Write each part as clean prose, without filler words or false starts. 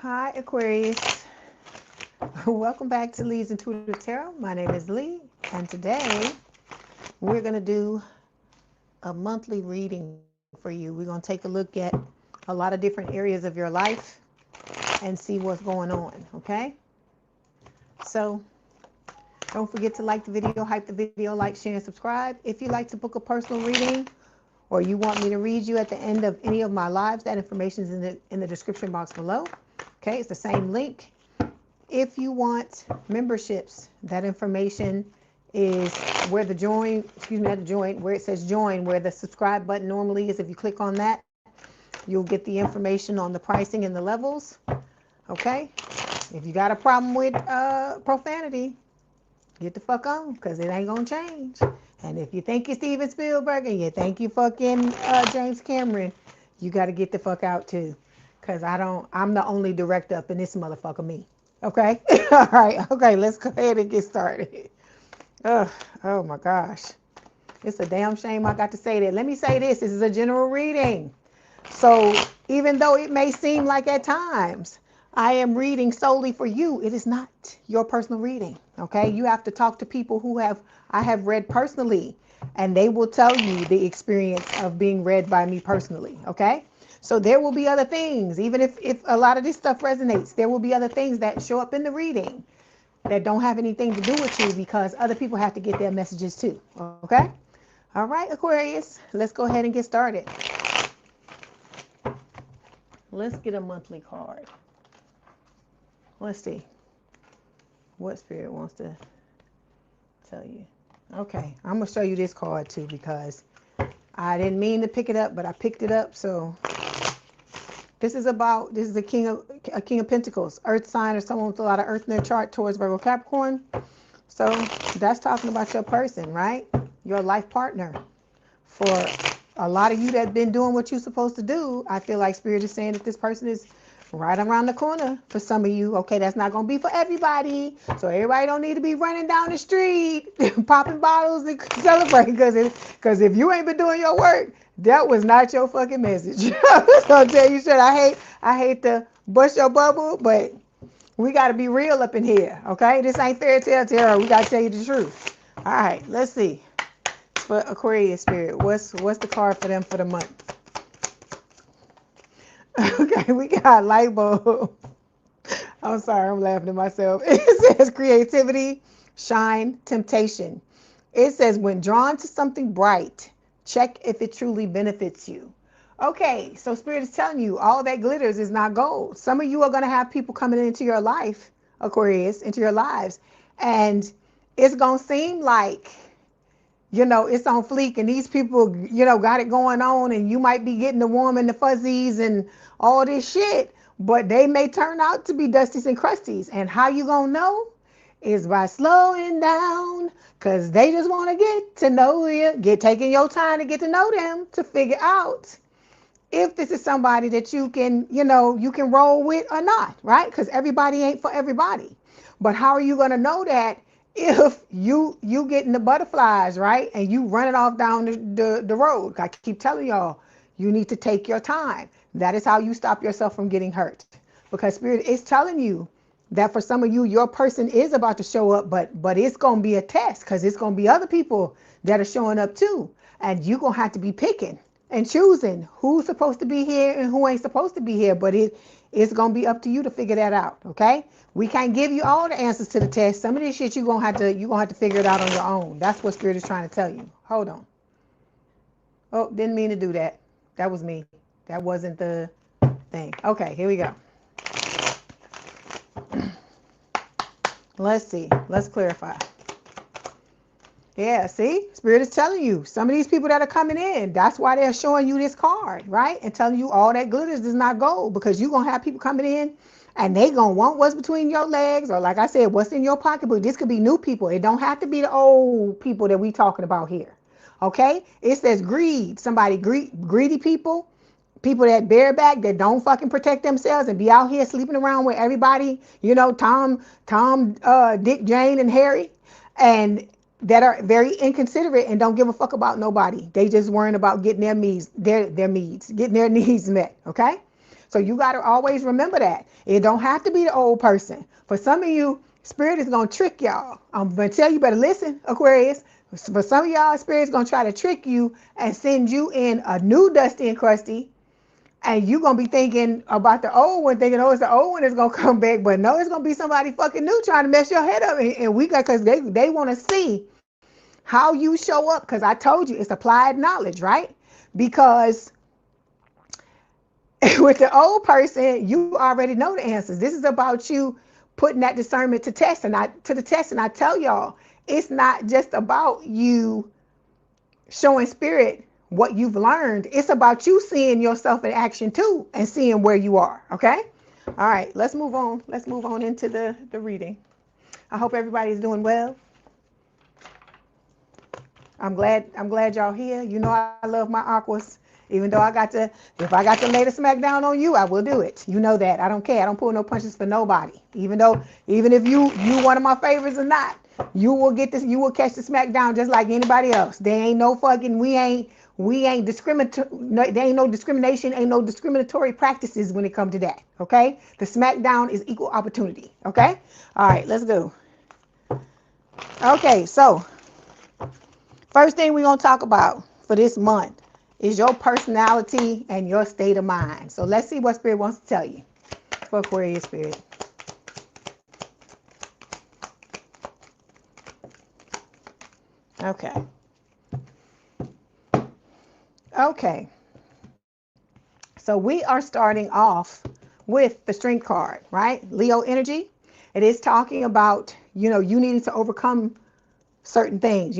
Hi, Aquarius. Welcome back to Leigh's Intuitive Tarot. My name is Leigh, and today we're going to do a monthly reading for you. We're going to take a look at a lot of different areas of your life and see what's going on, okay? So don't forget to like the video, hype the video, like, share, and subscribe. If you'd like to book a personal reading or you want me to read you at the end of any of my lives, that information is in the description box below. Okay, it's the same link. If you want memberships, that information is where the join, not the join, where it says join, where the subscribe button normally is. If you click on that, you'll get the information on the pricing and the levels. Okay, if you got a problem with profanity, get the fuck on, because it ain't gonna change. And if you think you're Steven Spielberg and you think you fucking James Cameron, you got to get the fuck out too. Because I'm the only director up in this motherfucker, me. Okay? All right. Okay, let's go ahead and get started. Ugh, oh my gosh. It's a damn shame I got to say that. Let me say this. This is a general reading. So even though it may seem like at times I am reading solely for you, it is not your personal reading. Okay? You have to talk to people who I have read personally, and they will tell you the experience of being read by me personally. Okay? So there will be other things, even if a lot of this stuff resonates, there will be other things that show up in the reading that don't have anything to do with you, because other people have to get their messages too. Okay? All right, Aquarius, let's go ahead and get started. Let's get a monthly card. Let's see what Spirit wants to tell you. Okay, I'm going to show you this card too, because I didn't mean to pick it up, but I picked it up. So this is the King of Pentacles, Earth sign, or someone with a lot of Earth in their chart, towards Virgo, Capricorn. So that's talking about your person, right? Your life partner. For a lot of you that have been doing what you're supposed to do, I feel like Spirit is saying that this person is right around the corner for some of you. Okay, that's not going to be for everybody. So everybody don't need to be running down the street, popping bottles and celebrating, because if you ain't been doing your work, that was not your fucking message. I'll tell you straight. I hate to bust your bubble, but we got to be real up in here. Okay, this ain't fairy tale tarot. We got to tell you the truth. All right, let's see. For Aquarius Spirit, what's the card for them for the month? Okay, we got light bulb. I'm sorry, I'm laughing at myself. It says creativity, shine, temptation. It says when drawn to something bright, check if it truly benefits you. Okay, so Spirit is telling you all that glitters is not gold. Some of you are going to have people coming into your life, Aquarius, into your lives, and it's going to seem like, it's on fleek, and these people, got it going on, and you might be getting the warm and the fuzzies and all this shit, but they may turn out to be dusties and crusties. And how you gonna know is by slowing down, because they just want to get to know you, taking your time to get to know them, to figure out if this is somebody that you can roll with or not, right? Because everybody ain't for everybody. But how are you gonna know that if you getting the butterflies, right, and you running off down the road? I keep telling y'all, you need to take your time. That is how you stop yourself from getting hurt, because Spirit is telling you that for some of you, your person is about to show up, but it's going to be a test, because it's going to be other people that are showing up too, and you're going to have to be picking and choosing who's supposed to be here and who ain't supposed to be here. But it's going to be up to you to figure that out. Okay, we can't give you all the answers to the test. Some of this shit you're gonna have to figure it out on your own. That's what Spirit is trying to tell you. Hold on. Oh, didn't mean to do that. That was me. That wasn't the thing. Okay, here we go. Let's see. Let's clarify. Yeah, see? Spirit is telling you, some of these people that are coming in, that's why they're showing you this card, right? And telling you all that glitters is not gold, because you're going to have people coming in and they going to want what's between your legs, or like I said, what's in your pocketbook. This could be new people. It don't have to be the old people that we talking about here. Okay? It says greed. Somebody greedy people that bareback, that don't fucking protect themselves and be out here sleeping around with everybody, Tom, Dick, Jane, and Harry, and that are very inconsiderate and don't give a fuck about nobody. They just worrying about getting their needs, getting their needs met. Okay, So you got to always remember that. It don't have to be the old person. For some of you, Spirit is going to trick y'all. I'm going to tell you better listen, Aquarius. For some of y'all, Spirit is going to try to trick you and send you in a new Dusty and Crusty. And you're going to be thinking about the old one, thinking, oh, it's the old one that's going to come back. But no, it's going to be somebody fucking new trying to mess your head up. And we got, because they want to see how you show up. Because I told you, it's applied knowledge, right? Because with the old person, you already know the answers. This is about you putting that discernment to test. And I tell y'all, it's not just about you showing Spirit what you've learned. It's about you seeing yourself in action too and seeing where you are. Okay. All right, let's move on. Let's move on into the reading. I hope everybody's doing well. I'm glad y'all here. You know I love my aquas. Even though if I got to lay the smack down on you, I will do it. You know that. I don't care. I don't pull no punches for nobody. Even if you one of my favorites or not, you will get this. You will catch the smack down just like anybody else. There ain't no fucking. We ain't discriminatory. There ain't no discrimination. Ain't no discriminatory practices when it comes to that. Okay. The smackdown is equal opportunity. Okay. All right. Let's go. Okay. So first thing we're gonna talk about for this month is your personality and your state of mind. So let's see what Spirit wants to tell you for Aquarius Spirit. Okay. Okay. So we are starting off with the Strength card, right? Leo energy. It is talking about, you needing to overcome certain things,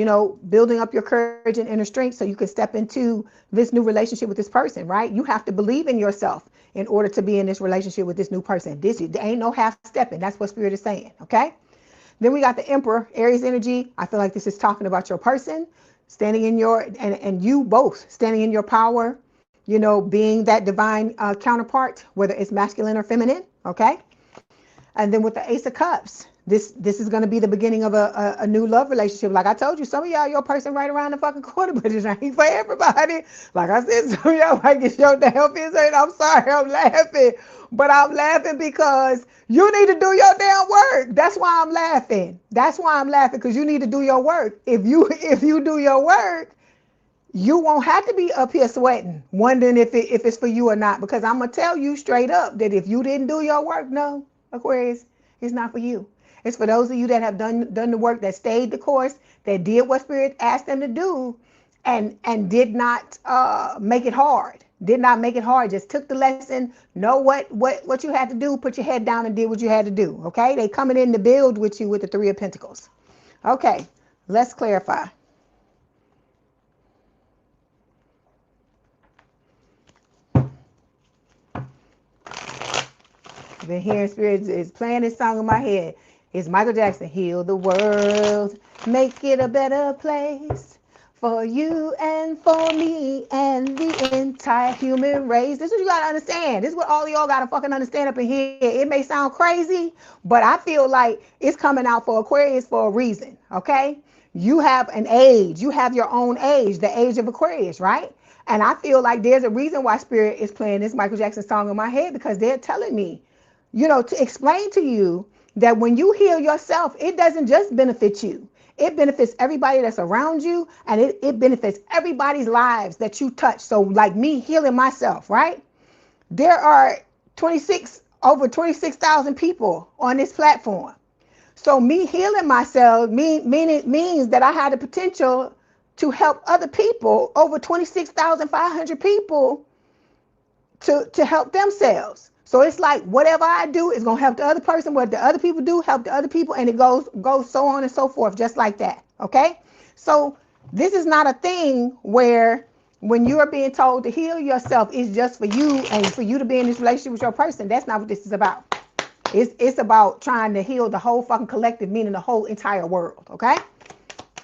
building up your courage and inner strength so you can step into this new relationship with this person, right? You have to believe in yourself in order to be in this relationship with this new person. There ain't no half stepping. That's what Spirit is saying, okay? Then we got the Emperor, Aries energy. I feel like this is talking about your person standing in and you both standing in your power, being that divine counterpart, whether it's masculine or feminine, okay? And then with the Ace of Cups, this is going to be the beginning of a new love relationship. Like I told you, some of y'all, your person right around the fucking corner, but it ain't for everybody. Like I said, some of y'all might get your damn feelings. I'm sorry, I'm laughing. But I'm laughing because you need to do your damn work. That's why I'm laughing. That's why I'm laughing, because you need to do your work. If you do your work, you won't have to be up here sweating, wondering if it's for you or not. Because I'm going to tell you straight up that if you didn't do your work, no, Aquarius, it's not for you. It's for those of you that have done the work, that stayed the course, that did what Spirit asked them to do, and did not make it hard. Did not make it hard. Just took the lesson, know what you had to do, put your head down and did what you had to do. Okay? They coming in to build with you with the Three of Pentacles. Okay, let's clarify. Been hearing Spirit is playing this song in my head. It's Michael Jackson. Heal the world, make it a better place for you and for me and the entire human race. This is what you gotta understand. This is what all of y'all gotta fucking understand up in here. It may sound crazy, but I feel like it's coming out for Aquarius for a reason. Okay? You have an age. You have your own age, the age of Aquarius, right? And I feel like there's a reason why Spirit is playing this Michael Jackson song in my head, because they're telling me, to explain to you that when you heal yourself, it doesn't just benefit you. It benefits everybody that's around you, and it benefits everybody's lives that you touch. So like me healing myself, right? There are over 26,000 people on this platform. So me healing myself means that I had the potential to help other people, over 26,500 people, to help themselves. So it's like whatever I do is going to help the other person. What the other people do, help the other people. And it goes so on and so forth, just like that. Okay? So this is not a thing where when you are being told to heal yourself, it's just for you and for you to be in this relationship with your person. That's not what this is about. It's about trying to heal the whole fucking collective, meaning the whole entire world. Okay?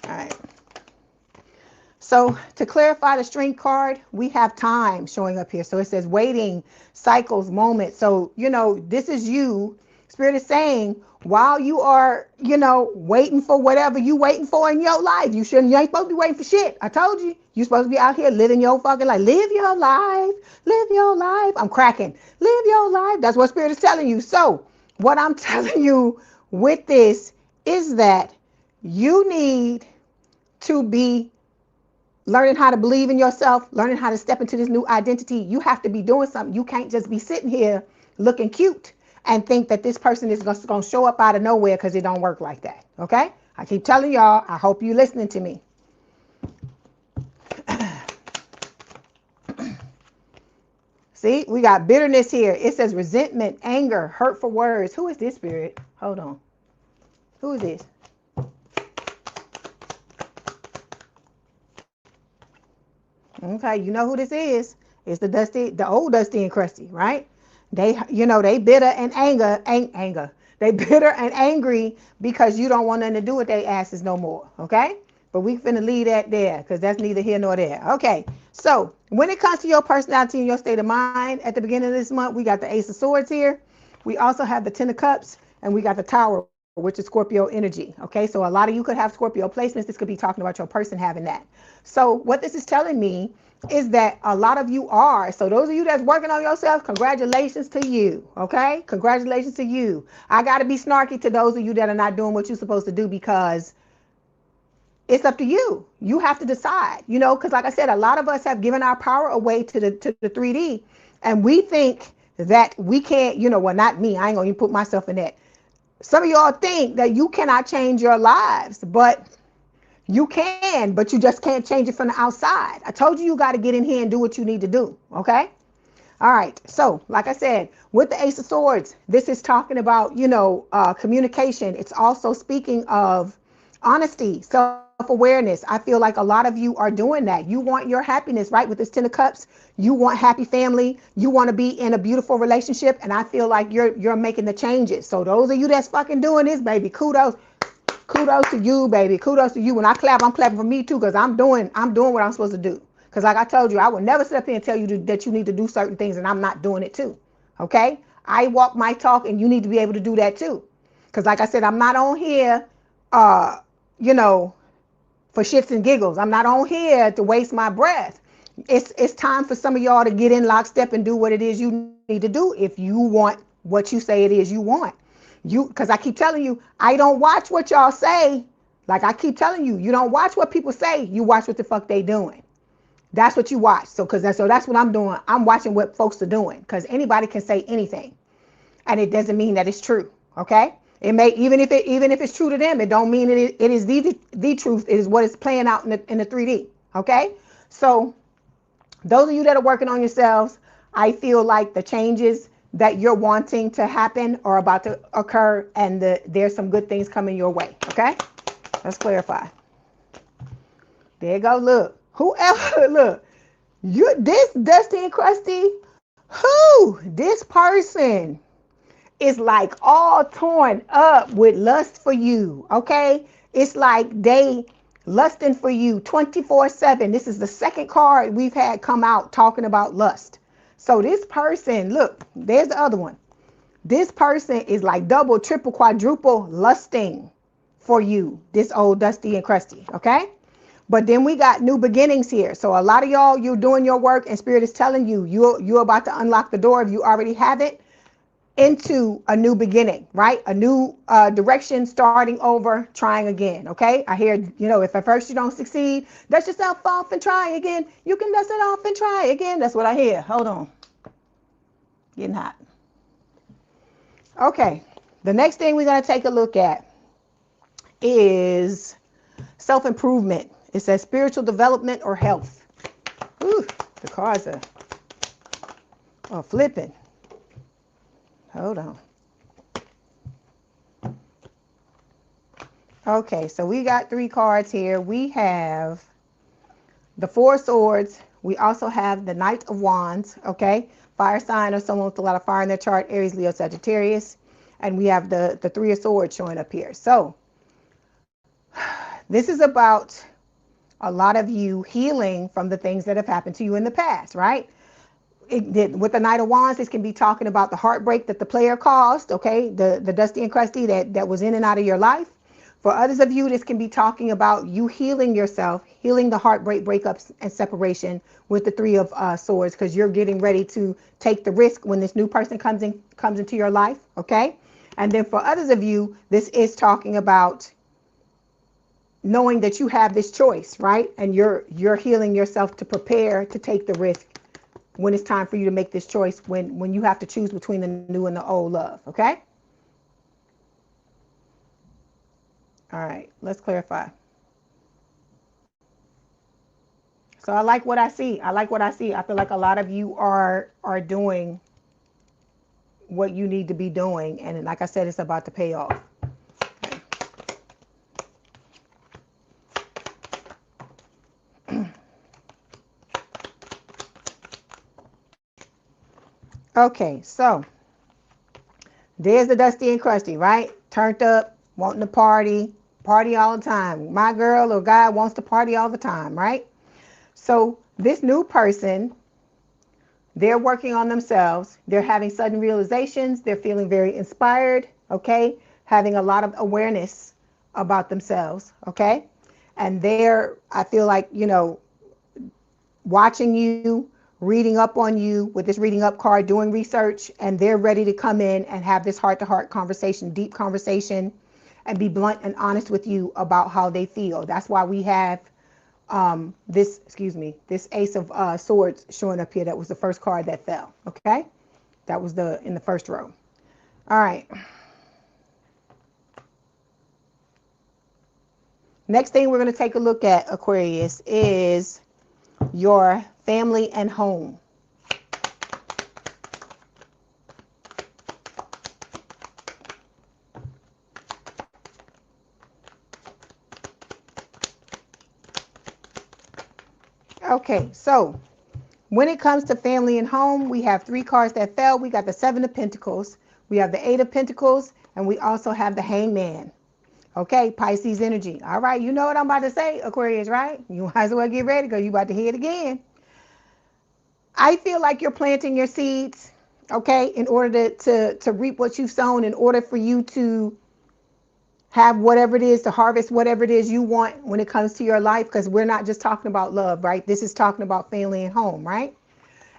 All right. So to clarify the Strength card, we have time showing up here. So it says waiting, cycles, moments. So, this is you Spirit is saying, while you are, waiting for whatever you waiting for in your life, you ain't supposed to be waiting for shit. I told you, you're supposed to be out here living your fucking life. Live your life. Live your life. I'm cracking. Live your life. That's what Spirit is telling you. So what I'm telling you with this is that you need to be learning how to believe in yourself, learning how to step into this new identity. You have to be doing something. You can't just be sitting here looking cute and think that this person is going to show up out of nowhere, because it don't work like that. Okay? I keep telling y'all, I hope you're listening to me. See, we got bitterness here. It says resentment, anger, hurtful words. Who is this, Spirit? Hold on. Who is this? Okay, you know who this is. It's the old Dusty and Crusty, right? They bitter and anger. They bitter and angry because you don't want nothing to do with their asses no more, okay? But we finna leave that there, because that's neither here nor there. Okay, so when it comes to your personality and your state of mind, at the beginning of this month, we got the Ace of Swords here. We also have the Ten of Cups, and we got the Tower, which is Scorpio energy. Okay, so a lot of you could have Scorpio placements. This could be talking about your person having that. So what this is telling me is that a lot of you are. So those of you that's working on yourself, congratulations to you. Okay, congratulations to you. I got to be snarky to those of you that are not doing what you're supposed to do, because it's up to you. You have to decide, because like I said, a lot of us have given our power away to the 3D, and we think that we can't, well, not me. I ain't going to put myself in that. Some of y'all think that you cannot change your lives, but you can, but you just can't change it from the outside. I told you, you got to get in here and do what you need to do. Okay. All right. So like I said, with the Ace of Swords, this is talking about, communication. It's also speaking of honesty, self-awareness. I feel like a lot of you are doing that. You want your happiness, right? With this Ten of Cups, you want happy family. You want to be in a beautiful relationship. And I feel like you're making the changes. So those of you that's fucking doing this, baby, kudos to you, baby. Kudos to you. When I clap, I'm clapping for me too, because I'm doing what I'm supposed to do. Because like I told you, I will never sit up here and tell you that you need to do certain things and I'm not doing it too. Okay? I walk my talk, and you need to be able to do that too. Because like I said, I'm not on here, for shits and giggles. I'm not on here to waste my breath. It's time for some of y'all to get in lockstep and do what it is you need to do if you want what you say it is you want. Because I keep telling you, I don't watch what y'all say. Like I keep telling you, you don't watch what people say. You watch what the fuck they doing. That's what you watch. So that's what I'm doing. I'm watching what folks are doing, because anybody can say anything, and it doesn't mean that it's true. Okay? It may, even if it's true to them, it don't mean it is the truth. It is what is playing out in the 3D. Okay? So those of you that are working on yourselves, I feel like the changes that you're wanting to happen are about to occur, and there's some good things coming your way. Okay? Let's clarify. There you go. Look. Whoever, look. This Dusty and Crusty, this person is like all torn up with lust for you. Okay? It's like they lusting for you 24/7. This is the second card we've had come out talking about lust. So this person, look, there's the other one. This person is like double, triple, quadruple lusting for you, this old Dusty and Crusty. Okay? But then we got new beginnings here. So a lot of y'all, you're doing your work, and Spirit is telling you, you're about to unlock the door, if you already have it, into a new beginning, right? A new direction, starting over, trying again. Okay? I hear, if at first you don't succeed, dust yourself off and try again. You can dust it off and try again. That's what I hear. Hold on. Getting hot. Okay. The next thing we're going to take a look at is self-improvement. It says spiritual development or health. Ooh, the cards are flipping. Hold on. Okay, so we got 3 cards here. We have the 4 of Swords. We also have the Knight of Wands, okay? Fire sign or someone with a lot of fire in their chart, Aries, Leo, Sagittarius. And we have the 3 of Swords showing up here. So this is about a lot of you healing from the things that have happened to you in the past, right? with the Knight of Wands, this can be talking about the heartbreak that the player caused, okay? The dusty and crusty that was in and out of your life. For others of you, this can be talking about you healing yourself, healing the heartbreak, breakups, and separation with the Three of Swords, because you're getting ready to take the risk when this new person comes into your life, okay? And then for others of you, this is talking about knowing that you have this choice, right? And you're healing yourself to prepare to take the risk when it's time for you to make this choice, when you have to choose between the new and the old love, okay? All right, let's clarify. So I like what I see. I like what I see. I feel like a lot of you are doing what you need to be doing. And like I said, it's about to pay off. Okay, so there's the dusty and crusty, right? Turned up, wanting to party all the time. My girl or guy wants to party all the time, right? So this new person, they're working on themselves. They're having sudden realizations. They're feeling very inspired, okay? Having a lot of awareness about themselves, okay? And I feel like, watching you, reading up on you with this reading up card, doing research, and they're ready to come in and have this heart-to-heart conversation, deep conversation, and be blunt and honest with you about how they feel. That's why we have this Ace of Swords showing up here. That was the first card that fell, okay? That was in the first row. All right. Next thing we're going to take a look at, Aquarius, is your family and home. Okay, so when it comes to family and home, we have three cards that fell. We got the Seven of Pentacles, we have the Eight of Pentacles, and we also have the Hangman. Okay, Pisces energy. All right, you know what I'm about to say, Aquarius, right? You might as well get ready because you're about to hear it again. I feel like you're planting your seeds, okay, in order to reap what you've sown, in order for you to have whatever it is, to harvest whatever it is you want when it comes to your life, because we're not just talking about love, right? This is talking about family and home, right?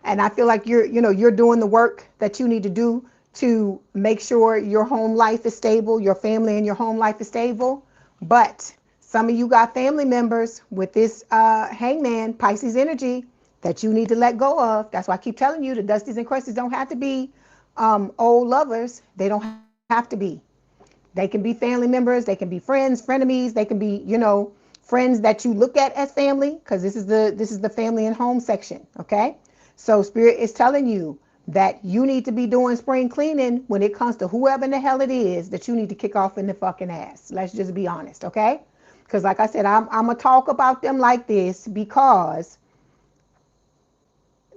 And I feel like you're doing the work that you need to do to make sure your home life is stable, your family and your home life is stable. But some of you got family members with this Hangman, Pisces energy, that you need to let go of. That's why I keep telling you the Dusties and Crusties don't have to be old lovers. They don't have to be. They can be family members. They can be friends, frenemies. They can be, friends that you look at as family, because this is the family and home section. Okay. So Spirit is telling you that you need to be doing spring cleaning when it comes to whoever in the hell it is that you need to kick off in the fucking ass. Let's just be honest. Okay. Because like I said, I'm going to talk about them like this because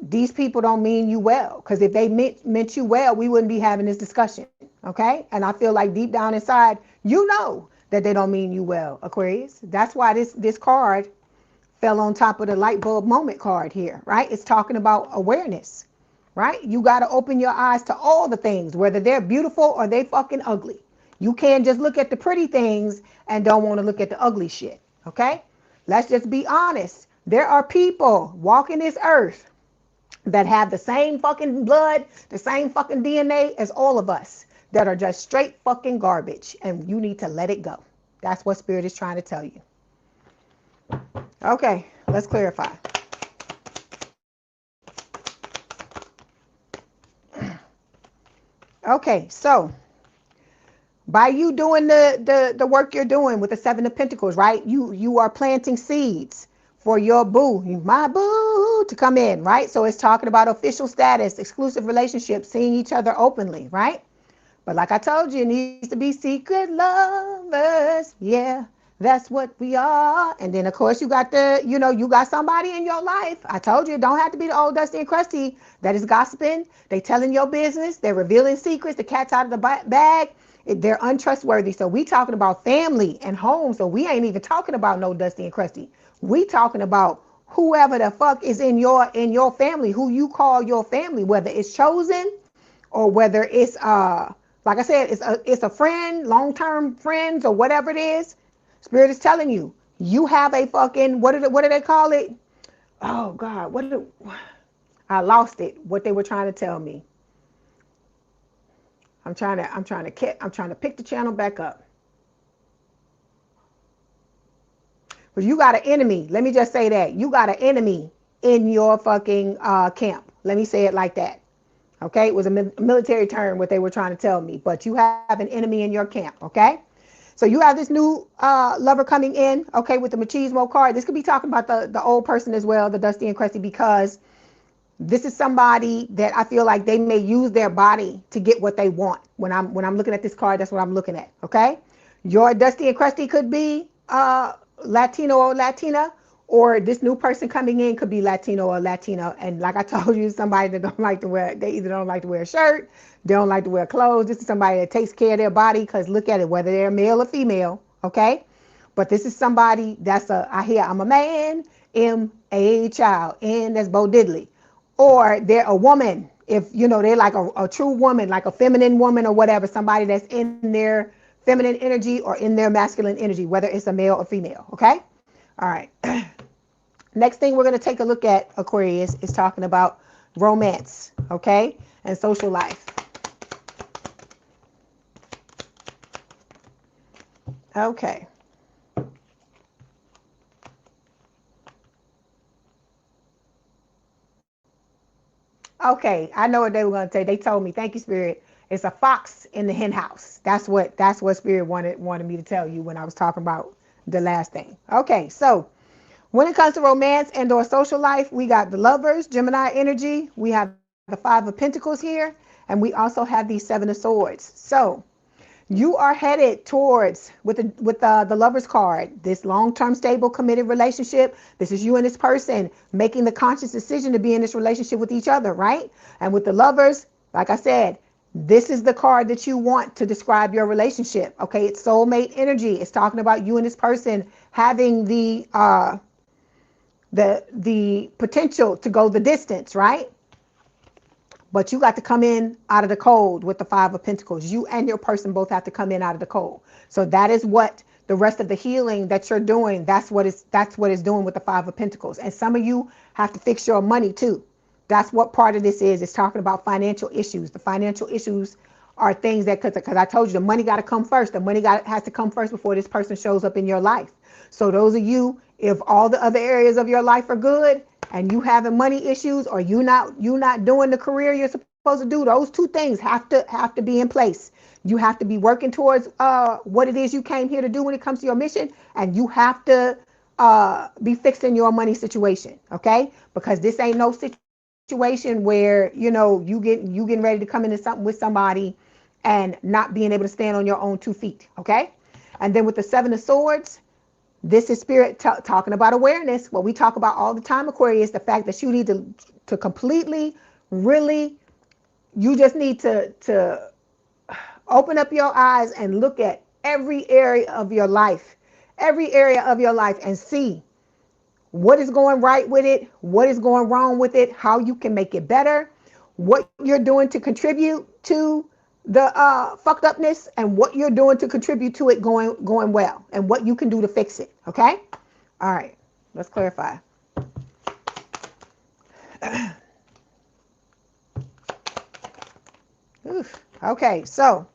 these people don't mean you well. Because if they meant you well, we wouldn't be having this discussion. Okay. And I feel like deep down inside, you know that they don't mean you well, Aquarius. That's why this card fell on top of the light bulb moment card here, right? It's talking about awareness, right? You got to open your eyes to all the things, whether they're beautiful or they fucking ugly. You can't just look at the pretty things and don't want to look at the ugly shit. Okay. Let's just be honest. There are people walking this earth that have the same fucking blood, the same fucking DNA as all of us, that are just straight fucking garbage, and you need to let it go. That's what Spirit is trying to tell you. Okay, let's clarify. Okay, so by you doing the work you're doing with the Seven of Pentacles, right? You are planting seeds for your boo, my boo, to come in, right? So it's talking about official status, exclusive relationships, seeing each other openly, right? But like I told you, it needs to be secret lovers. Yeah, that's what we are. And then, of course, you got you got somebody in your life. I told you, it don't have to be the old dusty and crusty that is gossiping. They telling your business. They're revealing secrets. The cat's out of the bag. They're untrustworthy. So we talking about family and home. So we ain't even talking about no dusty and crusty. We talking about whoever the fuck is in your family, who you call your family, whether it's chosen or whether it's like I said, it's a friend, long-term friends or whatever it is. Spirit is telling you, you have a fucking, what do they call it? Oh God, I lost it. What they were trying to tell me. I'm trying to pick the channel back up. But you got an enemy. Let me just say that. You got an enemy in your fucking camp. Let me say it like that. Okay? It was a military term, what they were trying to tell me. But you have an enemy in your camp. Okay? So you have this new lover coming in. Okay? With the machismo card. This could be talking about the old person as well, the Dusty and Crusty, because this is somebody that I feel like they may use their body to get what they want. When I'm looking at this card, that's what I'm looking at. Okay? Your Dusty and Crusty could be Latino or Latina, or this new person coming in could be Latino or Latina. And like I told you, somebody that don't like to wear, they either don't like to wear a shirt, they don't like to wear clothes. This is somebody that takes care of their body, because look at it, whether they're male or female, okay? But this is somebody that's I'm a man, M, a child, N, that's Bo Diddley. Or they're a woman, if you know, they're like a true woman, like a feminine woman or whatever, somebody that's in their feminine energy or in their masculine energy, whether it's a male or female, okay? All right. Next thing we're going to take a look at, Aquarius, is talking about romance, okay, and social life. Okay. Okay, I know what they were going to say. They told me, thank you, Spirit. It's a fox in the hen house. That's what Spirit wanted me to tell you when I was talking about the last thing. Okay, so when it comes to romance and or social life, we got the Lovers, Gemini energy. We have the Five of Pentacles here, and we also have the Seven of Swords. So you are headed towards, with the Lovers card, this long-term stable committed relationship. This is you and this person making the conscious decision to be in this relationship with each other, right? And with the Lovers, like I said, this is the card that you want to describe your relationship. Okay, it's soulmate energy. It's talking about you and this person having the potential to go the distance, right? But you got to come in out of the cold with the Five of Pentacles. You and your person both have to come in out of the cold. So that is what the rest of the healing that you're doing, that's what it's doing with the Five of Pentacles. And some of you have to fix your money too. That's what part of this is. It's talking about financial issues. The financial issues are things that, because I told you the money got to come first. The money has to come first before this person shows up in your life. So those of you, if all the other areas of your life are good and you having money issues, or you not doing the career you're supposed to do, those two things have to be in place. You have to be working towards what it is you came here to do when it comes to your mission, and you have to be fixing your money situation, okay? Because this ain't no situation where you getting ready to come into something with somebody and not being able to stand on your own 2 feet, okay? And then with the Seven of Swords, this is Spirit talking about awareness. What we talk about all the time, Aquarius, the fact that you need to completely, really, you just need to open up your eyes and look at every area of your life, and see what is going right with it, what is going wrong with it, how you can make it better, what you're doing to contribute to the fucked upness, and what you're doing to contribute to it going well, and what you can do to fix it. Okay? All right. Let's clarify. Oof. Okay, so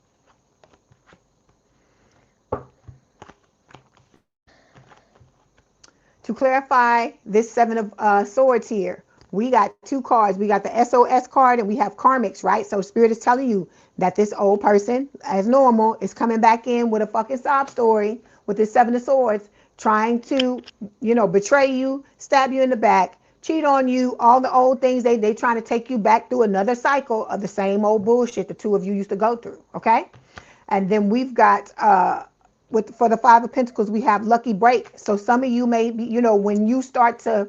to clarify this Seven of Swords here, we got 2 cards. We got the SOS card and we have karmics, right? So Spirit is telling you that this old person, as normal, is coming back in with a fucking sob story with this Seven of Swords, trying to, betray you, stab you in the back, cheat on you, all the old things. They trying to take you back through another cycle of the same old bullshit the two of you used to go through, okay? And then we've got for the Five of Pentacles, we have lucky break. So some of you may be, when you start to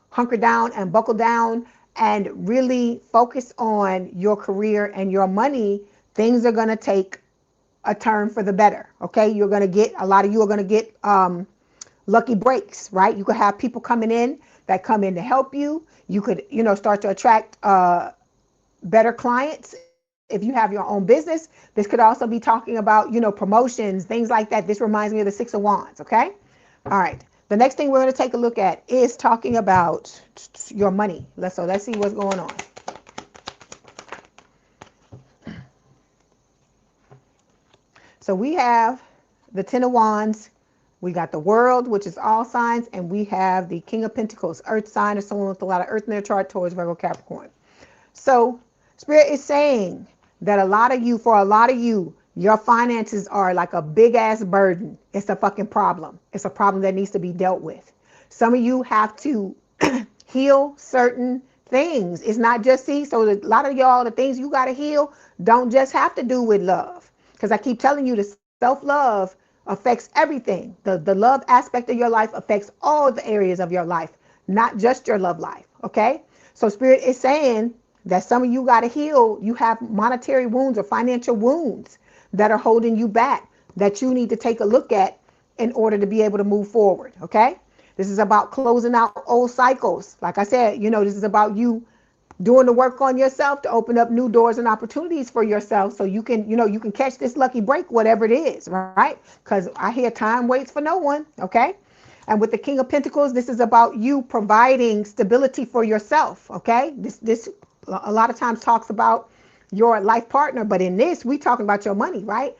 hunker down and buckle down and really focus on your career and your money, things are going to take a turn for the better. Okay, a lot of you are going to get lucky breaks, right? You could have people coming in that come in to help you. You could, start to attract better clients if you have your own business. This could also be talking about, promotions, things like that. This reminds me of the Six of Wands, okay? All right. The next thing we're going to take a look at is talking about your money. Let's see what's going on. So we have the Ten of Wands. We got the World, which is all signs, and we have the King of Pentacles, earth sign, or someone with a lot of earth in their chart, Taurus, Virgo, Capricorn. So Spirit is saying that for a lot of you, your finances are like a big ass burden. It's a fucking problem. It's a problem that needs to be dealt with. Some of you have to heal certain things. It's not just, so a lot of y'all, the things you got to heal don't just have to do with love. Because I keep telling you, the self-love affects everything. The love aspect of your life affects all the areas of your life, not just your love life. Okay? So Spirit is saying that some of you got to heal. You have monetary wounds or financial wounds that are holding you back, that you need to take a look at in order to be able to move forward. Okay? This is about closing out old cycles. Like I said, this is about you doing the work on yourself to open up new doors and opportunities for yourself, so you can, you can catch this lucky break, whatever it is, right? Because I hear time waits for no one. Okay? And with the King of Pentacles, this is about you providing stability for yourself. Okay? This a lot of times talks about your life partner, but in this, we talking about your money, right?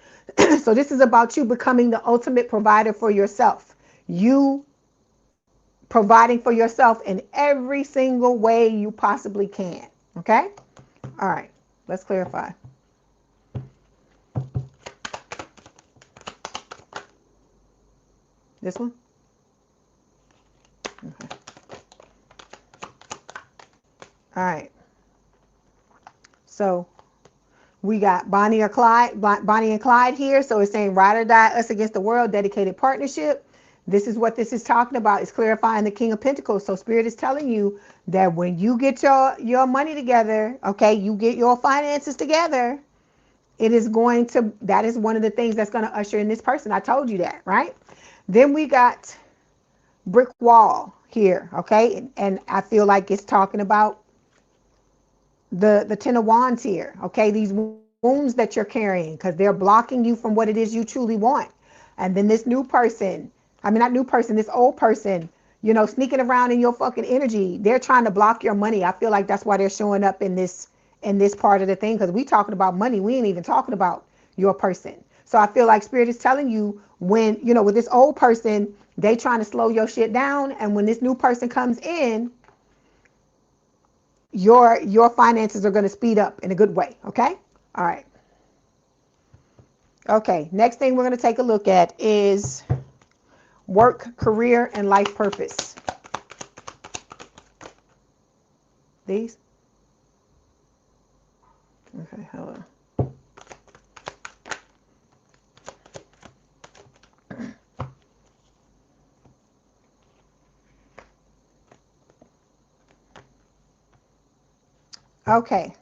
So this is about you becoming the ultimate provider for yourself. You providing for yourself in every single way you possibly can. Okay? All right. Let's clarify. This one? Okay. All right. So we got Bonnie and Clyde here. So it's saying ride or die, us against the world, dedicated partnership. This is what this is talking about. It's clarifying the King of Pentacles. So Spirit is telling you that when you get your money together, okay, you get your finances together, that is one of the things that's going to usher in this person. I told you that, right? Then we got brick wall here, okay? And I feel like it's talking about the Ten of Wands here, okay? These wounds that you're carrying, because they're blocking you from what it is you truly want. And then this old person, sneaking around in your fucking energy, they're trying to block your money. I feel like that's why they're showing up in this part of the thing, because we talking about money. We ain't even talking about your person. So I feel like Spirit is telling you, when, with this old person, they trying to slow your shit down. And when this new person comes in, your finances are going to speed up in a good way. Okay? All right. Okay. Next thing we're going to take a look at is work, career, and life purpose. These? Okay, hold on. Okay.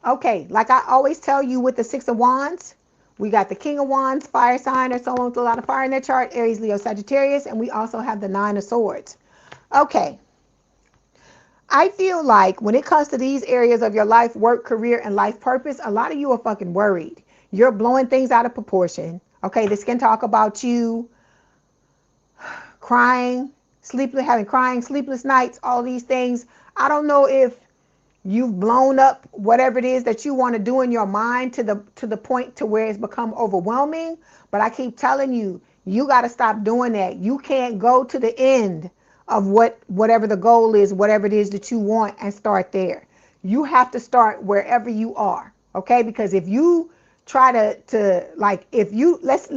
Okay, like I always tell you with the Six of Wands, we got the King of Wands, fire sign, or someone with a lot of fire in their chart, Aries, Leo, Sagittarius, and we also have the Nine of Swords. Okay. I feel like when it comes to these areas of your life, work, career, and life purpose, a lot of you are fucking worried. You're blowing things out of proportion. Okay, this can talk about you crying, having sleepless nights, all these things. I don't know if you've blown up whatever it is that you want to do in your mind to the point to where it's become overwhelming. But I keep telling you, you got to stop doing that. You can't go to the end of whatever the goal is, whatever it is that you want, and start there. You have to start wherever you are. Okay? Because if you try to let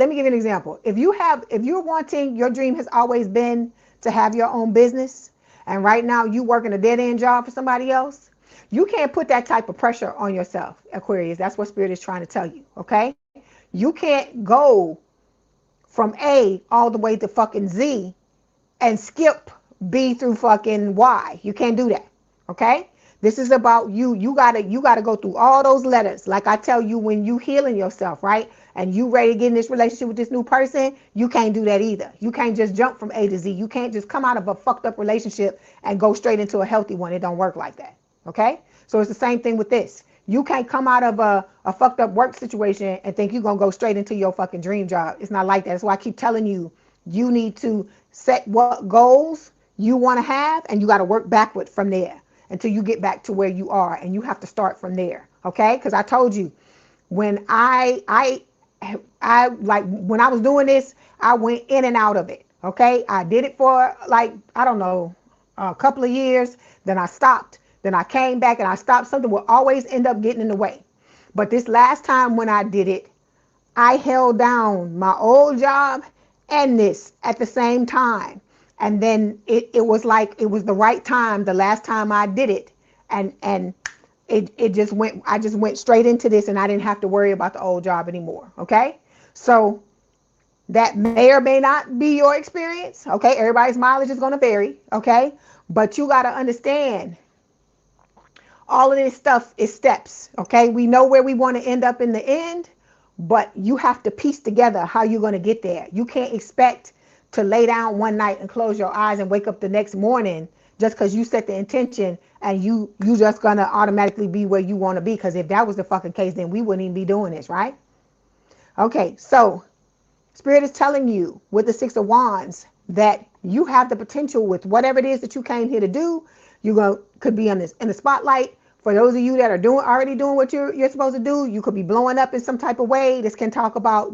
me give you an example. If you're wanting, your dream has always been to have your own business, and right now you working a dead-end job for somebody else, you can't put that type of pressure on yourself, Aquarius. That's what Spirit is trying to tell you, okay? You can't go from A all the way to fucking Z and skip B through fucking Y. You can't do that, okay? This is about you. You gotta go through all those letters. Like I tell you, when you healing yourself, right? And you ready to get in this relationship with this new person, you can't do that either. You can't just jump from A to Z. You can't just come out of a fucked up relationship and go straight into a healthy one. It don't work like that. Okay? So it's the same thing with this. You can't come out of a fucked up work situation and think you're gonna go straight into your fucking dream job. It's not like that. That's why I keep telling you, you need to set what goals you want to have, and you got to work backward from there until you get back to where you are, and you have to start from there. Okay? Because I told you, when I like when I was doing this, I went in and out of it. Okay? I did it for like, I don't know, a couple of years. Then I stopped. Then I came back and I stopped. Something will always end up getting in the way. But this last time when I did it, I held down my old job and this at the same time. And then it was like it was the right time the last time I did it. And it just went, I just went straight into this, and I didn't have to worry about the old job anymore. Okay? So that may or may not be your experience. Okay? Everybody's mileage is going to vary. Okay? But you got to understand, all of this stuff is steps. Okay? We know where we want to end up in the end, but you have to piece together how you're going to get there. You can't expect to lay down one night and close your eyes and wake up the next morning just because you set the intention and you just going to automatically be where you want to be. Because if that was the fucking case, then we wouldn't even be doing this, right? Okay, so Spirit is telling you with the Six of Wands that you have the potential with whatever it is that you came here to do. You could be in the spotlight. For those of you that are already doing what you're supposed to do, you could be blowing up in some type of way. This can talk about,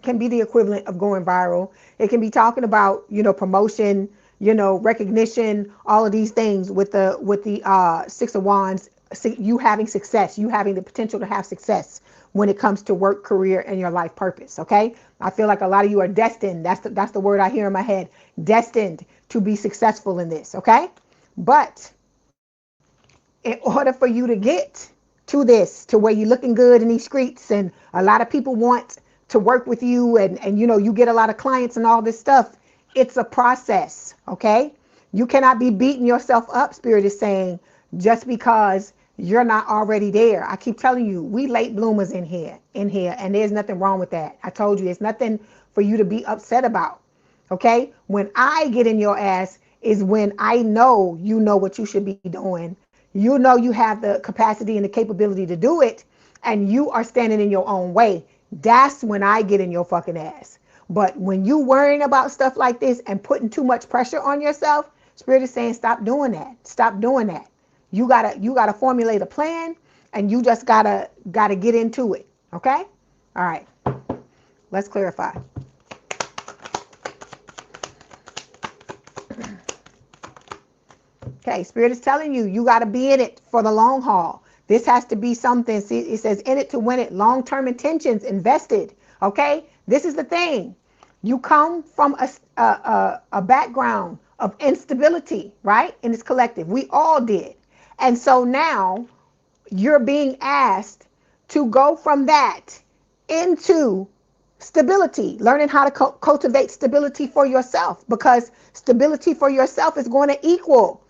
can be the equivalent of going viral. It can be talking about, promotion, recognition, all of these things with the Six of Wands, you having success, you having the potential to have success when it comes to work, career, and your life purpose. Okay. I feel like a lot of you are destined. That's the word I hear in my head. Destined to be successful in this. Okay. But in order for you to get to this, to where you're looking good in these streets and a lot of people want to work with you and you get a lot of clients and all this stuff, it's a process, okay? You cannot be beating yourself up, Spirit is saying, just because you're not already there. I keep telling you, we late bloomers in here, and there's nothing wrong with that. I told you, it's nothing for you to be upset about, okay? When I get in your ass is when I know you know what you should be doing. You know you have the capacity and the capability to do it, and you are standing in your own way. That's when I get in your fucking ass. But when you worrying about stuff like this and putting too much pressure on yourself, Spirit is saying stop doing that. Stop doing that. You gotta formulate a plan, and you just gotta get into it. Okay? All right. Let's clarify. Okay, Spirit is telling you, you got to be in it for the long haul. This has to be something. See, it says in it to win it, long-term intentions invested. Okay, this is the thing. You come from a background of instability, right? In this collective, we all did. And so now you're being asked to go from that into stability, learning how to cultivate stability for yourself, because stability for yourself is going to equal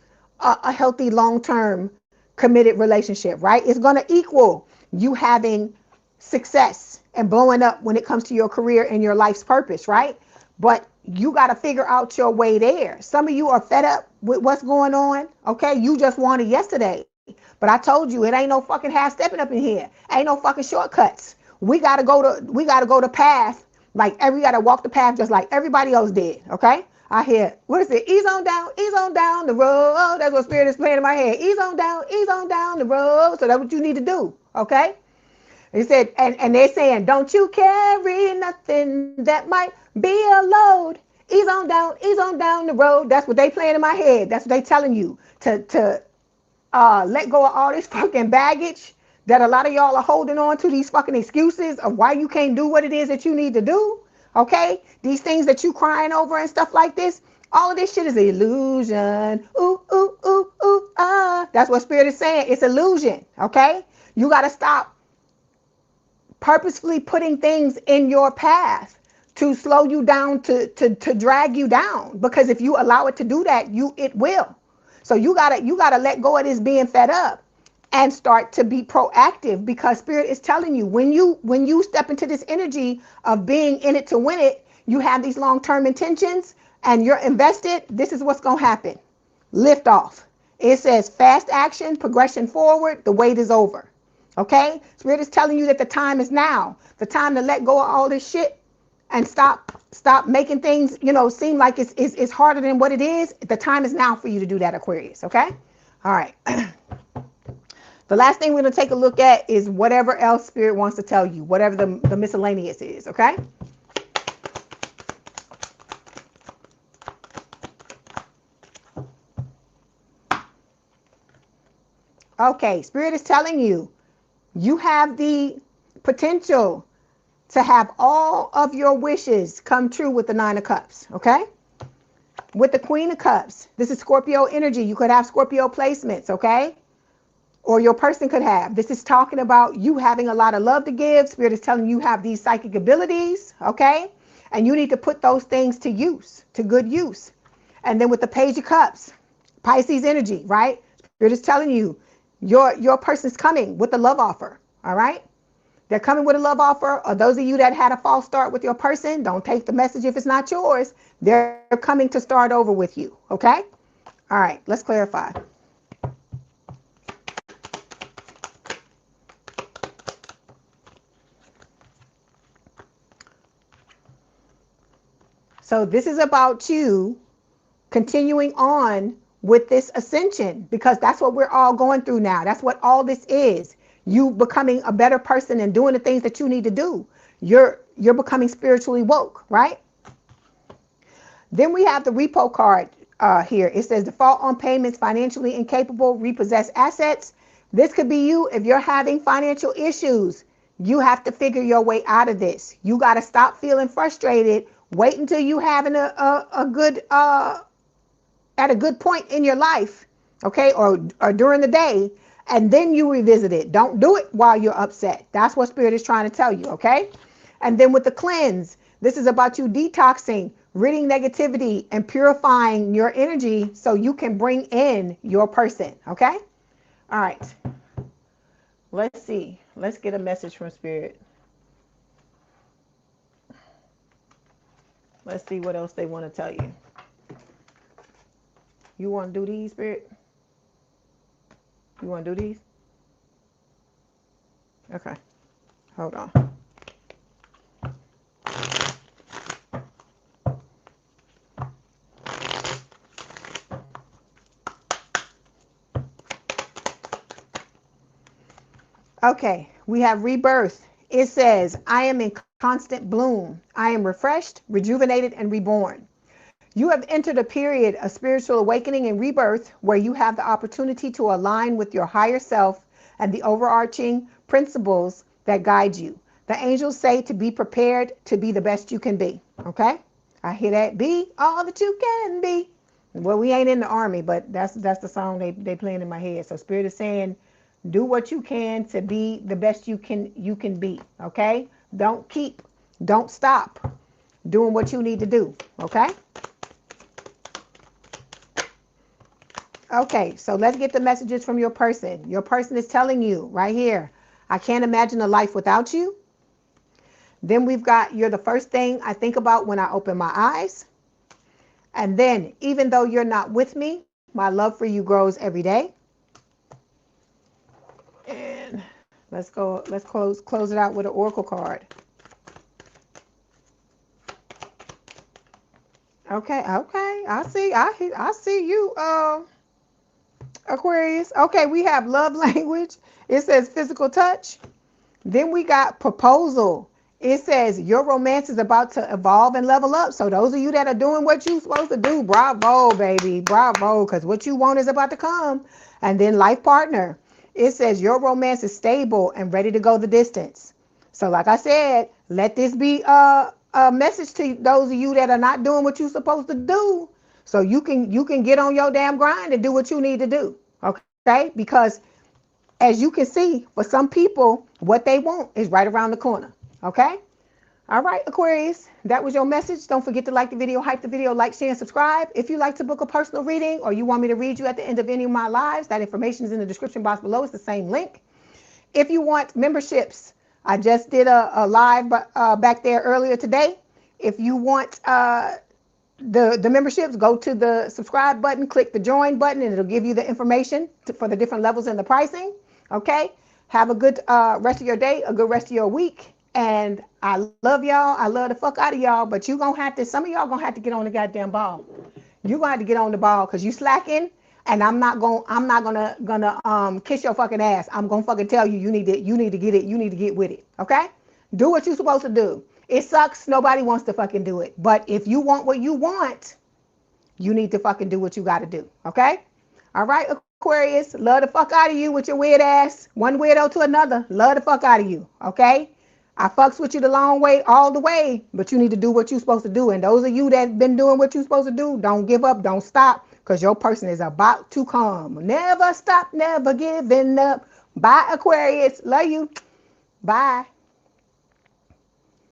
a healthy long-term committed relationship, right? It's going to equal you having success and blowing up when it comes to your career and your life's purpose, right? But you got to figure out your way there. Some of you are fed up with what's going on. Okay, you just wanted yesterday, but I told you it ain't no fucking half stepping up in here. Ain't no fucking shortcuts. We gotta go to path, like we gotta walk the path just like everybody else did. Okay. I hear, what is it? Ease on down the road. That's what Spirit is playing in my head. Ease on down the road. So that's what you need to do. Okay. He said, and they're saying, don't you carry nothing that might be a load. Ease on down the road. That's what they playing in my head. That's what they telling you to let go of all this fucking baggage that a lot of y'all are holding on to, these fucking excuses of why you can't do what it is that you need to do. Okay? These things that you crying over and stuff like this, all of this shit is an illusion. Ooh, ooh, ooh, ooh, ah. That's what Spirit is saying. It's illusion. Okay? You got to stop purposefully putting things in your path to slow you down, to drag you down. Because if you allow it to do that, it will. So you gotta let go of this being fed up and start to be proactive, because Spirit is telling you, when you step into this energy of being in it to win it, you have these long-term intentions and you're invested. This is what's going to happen. Lift off. It says fast action, progression forward, the wait is over. Okay? Spirit is telling you that the time is now. The time to let go of all this shit and stop making things, seem like it's harder than what it is. The time is now for you to do that, Aquarius. Okay? All right. The last thing we're going to take a look at is whatever else Spirit wants to tell you, whatever the miscellaneous is. Okay? Okay, Spirit is telling you, you have the potential to have all of your wishes come true with the Nine of Cups, okay? With the Queen of Cups, this is Scorpio energy. You could have Scorpio placements, okay? Or your person could have. This is talking about you having a lot of love to give. Spirit is telling you have these psychic abilities, okay? And you need to put those things to use, to good use. And then with the Page of Cups, Pisces energy, right? Spirit is telling you, your person's coming with a love offer, all right? They're coming with a love offer. Or those of you that had a false start with your person, don't take the message if it's not yours. They're coming to start over with you, okay? All right, let's clarify. So this is about you continuing on with this ascension, because that's what we're all going through now. That's what all this is. You becoming a better person and doing the things that you need to do. You're becoming spiritually woke, right? Then we have the repo card here. It says default on payments, financially incapable, repossess assets. This could be you if you're having financial issues. You have to figure your way out of this. You got to stop feeling frustrated. Wait until you having a good at a good point in your life, okay, or during the day, and then you revisit it. Don't do it while you're upset. That's what Spirit is trying to tell you, okay? And then with the cleanse, this is about you detoxing, ridding negativity, and purifying your energy so you can bring in your person, okay? All right. Let's see. Let's get a message from Spirit. Let's see what else they want to tell you. You want to do these, Spirit? You want to do these? Okay. Hold on. Okay. We have rebirth. It says, I am in constant bloom. I am refreshed, rejuvenated, and reborn. You have entered a period of spiritual awakening and rebirth where you have the opportunity to align with your higher self and the overarching principles that guide you. The angels say to be prepared to be the best you can be. Okay? I hear that. Be all that you can be. Well, we ain't in the army, but that's the song they playing in my head. So Spirit is saying, do what you can to be the best you can be. Okay? Don't stop doing what you need to do. Okay? Okay, so let's get the messages from your person. Your person is telling you right here, I can't imagine a life without you. Then we've got, you're the first thing I think about when I open my eyes. And then, even though you're not with me, my love for you grows every day. And let's close it out with an oracle card. Okay, I see you, Aquarius. Okay, we have love language. It says physical touch. Then we got proposal. It says your romance is about to evolve and level up. So those of you that are doing what you're supposed to do, bravo, baby, bravo, because what you want is about to come. And then life partner. It says your romance is stable and ready to go the distance. So like I said, let this be a message to those of you that are not doing what you're supposed to do. So you can get on your damn grind and do what you need to do. Okay? Because as you can see, for some people, what they want is right around the corner. Okay? All right, Aquarius, that was your message. Don't forget to like the video, hype the video, like, share, and subscribe. If you like to book a personal reading or you want me to read you at the end of any of my lives, that information is in the description box below. It's the same link. If you want memberships, I just did a live back there earlier today. If you want the memberships, go to the subscribe button, click the join button, and it'll give you the information for the different levels and the pricing. Okay? Have a good rest of your day, a good rest of your week. And I love y'all. I love the fuck out of y'all. But you gonna have to, some of y'all gonna have to get on the goddamn ball. You gonna have to get on the ball because you slacking. And I'm not gonna kiss your fucking ass. I'm gonna fucking tell you, you need to get it. You need to get with it. Okay? Do what you're supposed to do. It sucks. Nobody wants to fucking do it. But if you want what you want, you need to fucking do what you got to do. Okay? All right, Aquarius. Love the fuck out of you with your weird ass. One weirdo to another. Love the fuck out of you. Okay? I fucks with you the long way, all the way. But you need to do what you're supposed to do. And those of you that been doing what you're supposed to do, don't give up. Don't stop. Because your person is about to come. Never stop. Never giving up. Bye, Aquarius. Love you. Bye.